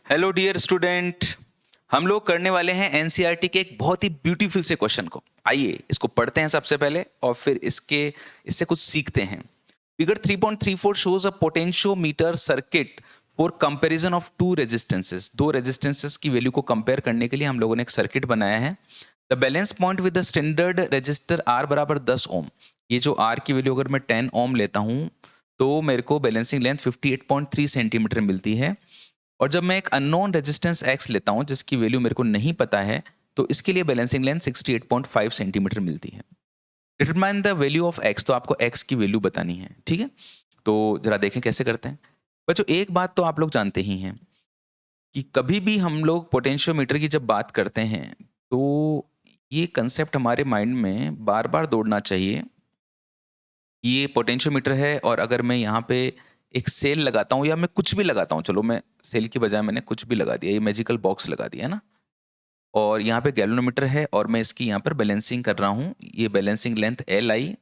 Hello dear student, हम लोग करने वाले हैं एनसीईआरटी के एक बहुत ही ब्यूटीफुल से क्वेश्चन को। आइए इसको पढ़ते हैं सबसे पहले और फिर इससे कुछ सीखते हैं। Figure 3.34 shows a potentiometer circuit for comparison of two resistances। दो रेजिस्टेंसेस की वैल्यू को कंपेयर करने के लिए हम लोगों ने एक सर्किट बनाया है। The balance point with the standard resistor R बराबर 10 ओम। ये जो आर की वैल्यू अगर मैं 10 ओम लेता हूं तो मेरे को बैलेंसिंग लेंथ 58.3 सेंटीमीटर मिलती है। और जब मैं एक अननोन रेजिस्टेंस एक्स लेता हूं जिसकी वैल्यू मेरे को नहीं पता है तो इसके लिए बैलेंसिंग लेंथ 68.5 सेंटीमीटर मिलती है। Determine the value of x, तो आपको एक्स की वैल्यू बतानी है। ठीक है, तो जरा देखें कैसे करते हैं। बच्चों एक बात तो आप लोग जानते ही हैं कि कभी भी हम लोग पोटेंशियोमीटर की जब बात करते हैं तो ये कंसेप्ट हमारे माइंड में बार बार दौड़ना चाहिए। ये पोटेंशियोमीटर है और अगर मैं यहाँ पे एक सेल लगाता हूँ या मैं कुछ भी लगाता हूँ, चलो मैं सेल की बजाय मैंने कुछ भी लगा दिया, ये मैजिकल बॉक्स लगा दिया है ना, और यहाँ पे गैल्वेनोमीटर है और मैं इसकी यहाँ पर बैलेंसिंग कर रहा हूँ। ये balancing length L I,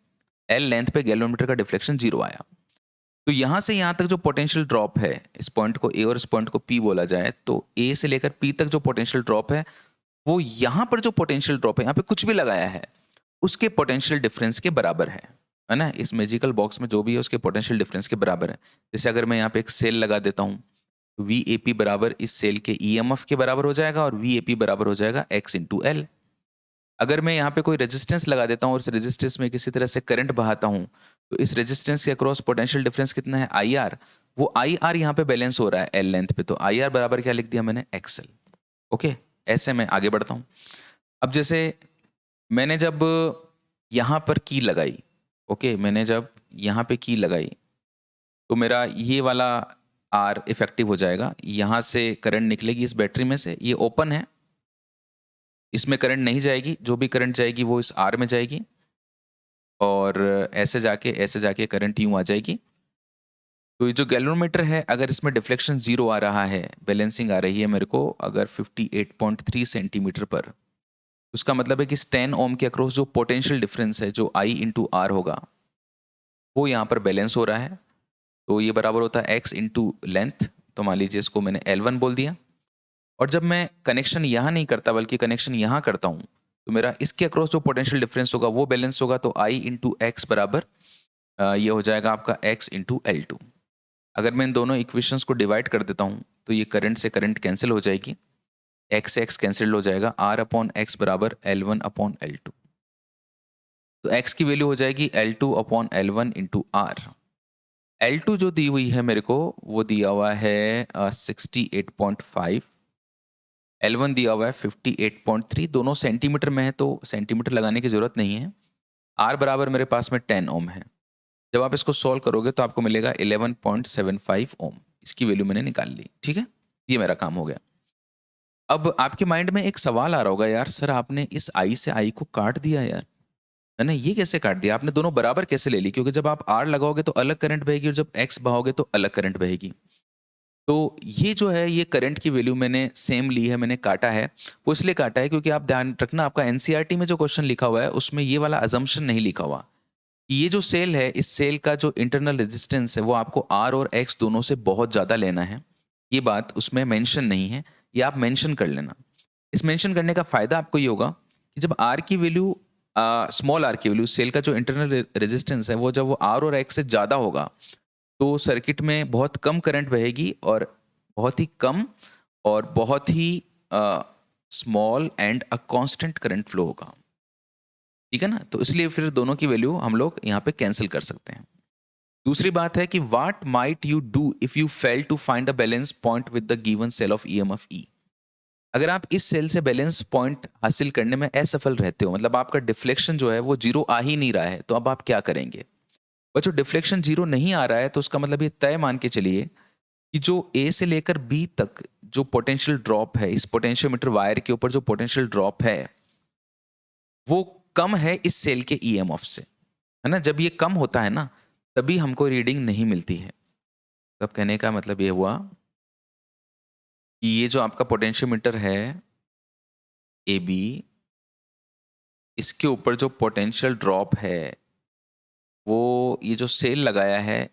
L length पे गैल्वेनोमीटर का डिफ्लेक्शन 0 आया। तो यहाँ से यहाँ तक जो पोटेंशियल ड्रॉप है, इस पॉइंट को ए और इस पॉइंट को पी बोला जाए, तो ए से लेकर पी तक जो पोटेंशियल ड्रॉप है वो यहाँ पर जो पोटेंशियल ड्रॉप है, यहाँ पे कुछ भी लगाया है, उसके पोटेंशियल डिफरेंस के बराबर है ना। इस मैजिकल बॉक्स में जो भी है उसके पोटेंशियल डिफरेंस के बराबर है। जैसे अगर मैं यहाँ पे एक सेल लगा देता हूँ तो वी ए पी बराबर इस सेल के ई एम एफ के बराबर हो जाएगा और वी ए पी बराबर हो जाएगा एक्स इंटू एल। अगर मैं यहाँ पे कोई रेजिस्टेंस लगा देता हूँ और इस रेजिस्टेंस में किसी तरह से करंट बहाता हूँ तो इस रेजिस्टेंस के अक्रॉस पोटेंशियल डिफरेंस कितना है, आई आर। वो आई आर यहाँ पे बैलेंस हो रहा है एल लेंथ पे, तो आई आर बराबर क्या लिख दिया मैंने, एक्सएल। ओके, ऐसे मैं आगे बढ़ता हूँ। अब जैसे मैंने जब यहाँ पर की लगाई, ओके, मैंने जब यहाँ पे की लगाई तो मेरा ये वाला आर इफेक्टिव हो जाएगा। यहाँ से करंट निकलेगी इस बैटरी में से, ये ओपन है, इसमें करंट नहीं जाएगी, जो भी करंट जाएगी वो इस आर में जाएगी और ऐसे जाके करंट यूं आ जाएगी। तो ये जो गैल्वेनोमीटर है, अगर इसमें डिफ्लेक्शन 0 आ रहा है, बैलेंसिंग आ रही है मेरे को अगर 58.3 सेंटीमीटर पर, उसका मतलब है कि इस 10 ओम के अक्रॉस जो पोटेंशियल डिफरेंस है जो आई इंटू आर होगा वो यहाँ पर बैलेंस हो रहा है। तो ये बराबर होता है एक्स इंटू लेंथ, तो मान लीजिए इसको मैंने L1 बोल दिया। और जब मैं कनेक्शन यहाँ नहीं करता बल्कि कनेक्शन यहाँ करता हूँ तो मेरा इसके अक्रॉस जो पोटेंशियल डिफरेंस होगा वो बैलेंस होगा। तो आई इंटू एक्स बराबर ये हो जाएगा आपका एक्स इंटू L2। अगर मैं इन दोनों इक्वेशंस को डिवाइड कर देता हूँ तो ये करंट से करंट कैंसिल हो जाएगी, एक्स से एक्स कैंसिल हो जाएगा, आर अपॉन एक्स बराबर L1 अपॉन L2। तो एक्स की वैल्यू हो जाएगी L2 upon L1 into are. L2 जो दी हुई है मेरे को वो दिया हुआ है 68.5, L1 दिया हुआ है 58.3, दोनों सेंटीमीटर में है तो सेंटीमीटर लगाने की जरूरत नहीं है। R बराबर मेरे पास में 10 ओम है। जब आप इसको सॉल्व करोगे तो आपको मिलेगा 11.75 ओम। इसकी वैल्यू मैंने निकाल ली। ठीक है, ये मेरा काम हो गया। अब आपके माइंड में एक सवाल आ रहा होगा, यार सर आपने इस आई से आई को काट दिया यार, है ना, ये कैसे काट दिया आपने, दोनों बराबर कैसे ले ली? क्योंकि जब आप आर लगाओगे तो अलग करंट बहेगी और जब एक्स बहाओगे तो अलग करंट बहेगी। तो ये जो है ये करंट की वैल्यू मैंने सेम ली है, मैंने काटा है। वो इसलिए काटा है क्योंकि आप ध्यान रखना, आपका एनसीईआरटी में जो क्वेश्चन लिखा हुआ है उसमें ये वाला अजम्पशन नहीं लिखा हुआ कि ये जो सेल है, इस सेल का जो इंटरनल रेजिस्टेंस है वो आपको आर और एक्स दोनों से बहुत ज़्यादा लेना है। ये बात उसमें मेंशन नहीं है, ये आप मेंशन कर लेना। इस मेंशन करने का फायदा आपको ये होगा कि जब आर की वैल्यू, स्मॉल आर की वैल्यू, सेल का जो इंटरनल रेजिस्टेंस है वो जब वो आर और एक्स से ज़्यादा होगा तो सर्किट में बहुत कम करंट बहेगी और बहुत ही कम और बहुत ही small and a constant current flow होगा। ठीक है ना, तो इसलिए फिर दोनों की वैल्यू हम लोग यहाँ पे कैंसिल कर सकते हैं। दूसरी बात है कि what might you do if you fail to find a balance point with the given cell of EMF E. अगर आप इस सेल से बैलेंस पॉइंट हासिल करने में असफल रहते हो, मतलब आपका डिफ्लेक्शन जो है वो 0 आ ही नहीं रहा है, तो अब आप क्या करेंगे? बच्चों डिफ्लेक्शन 0 नहीं आ रहा है तो उसका मतलब ये तय मान के चलिए कि जो ए से लेकर बी तक जो पोटेंशियल ड्रॉप है, इस पोटेंशियोमीटर वायर के ऊपर जो पोटेंशियल ड्रॉप है वो कम है इस सेल के ईएमएफ से, है ना। जब ये कम होता है ना तभी हमको रीडिंग नहीं मिलती है। तब कहने का मतलब ये हुआ कि ये जो आपका पोटेंशियोमीटर है ए बी, इसके ऊपर जो पोटेंशियल ड्रॉप है वो ये जो सेल लगाया है,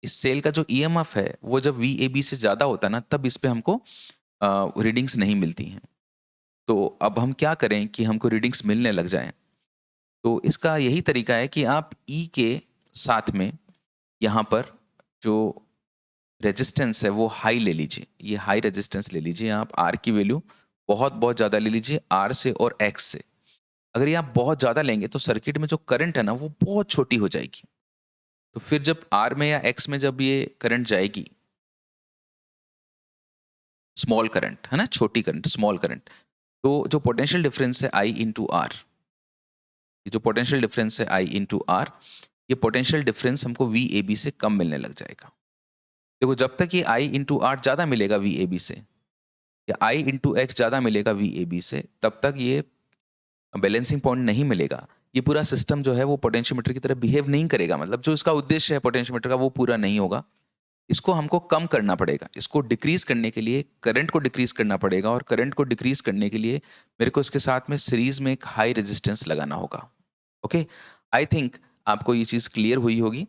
इस सेल का जो ईएमएफ है वो जब वी ए बी से ज़्यादा होता है ना तब इस पे हमको रीडिंग्स नहीं मिलती हैं। तो अब हम क्या करें कि हमको रीडिंग्स मिलने लग जाएं? तो इसका यही तरीका है कि आप ई के साथ में यहाँ पर जो रेजिस्टेंस है वो हाई ले लीजिए। ये हाई रेजिस्टेंस ले लीजिए आप। आर की वैल्यू बहुत बहुत ज़्यादा ले लीजिए, आर से और एक्स से। अगर ये आप बहुत ज़्यादा लेंगे तो सर्किट में जो करंट है ना वो बहुत छोटी हो जाएगी। तो फिर जब आर में या एक्स में जब ये करंट जाएगी, स्मॉल करंट है ना, छोटी करंट, स्मॉल करंट, तो जो पोटेंशियल डिफरेंस है आई इंटू आर, ये जो पोटेंशियल डिफरेंस है आई इंटू आर, ये पोटेंशियल डिफरेंस हमको वी ए बी से कम मिलने लग जाएगा। देखो जब तक ये आई इंटू आर ज़्यादा मिलेगा वी ए बी से, या आई इंटू एक्स ज़्यादा मिलेगा वी ए बी से, तब तक ये बैलेंसिंग पॉइंट नहीं मिलेगा। ये पूरा सिस्टम जो है वो पोटेंशियोमीटर की तरह बिहेव नहीं करेगा, मतलब जो इसका उद्देश्य है पोटेंशियोमीटर का वो पूरा नहीं होगा। इसको हमको कम करना पड़ेगा। इसको डिक्रीज करने के लिए करंट को डिक्रीज करना पड़ेगा, और करंट को डिक्रीज करने के लिए मेरे को इसके साथ में सीरीज में एक हाई रेजिस्टेंस लगाना होगा। ओके, आई थिंक आपको ये चीज़ क्लियर हुई होगी।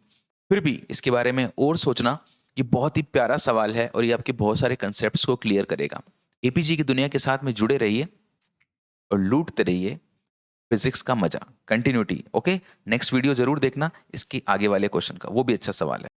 फिर भी इसके बारे में और सोचना, ये बहुत ही प्यारा सवाल है और ये आपके बहुत सारे कंसेप्ट को क्लियर करेगा। एपीजी की दुनिया के साथ में जुड़े रहिए और लूटते रहिए फिजिक्स का मजा, कंटिन्यूटी। ओके, नेक्स्ट वीडियो जरूर देखना इसके आगे वाले क्वेश्चन का, वो भी अच्छा सवाल है।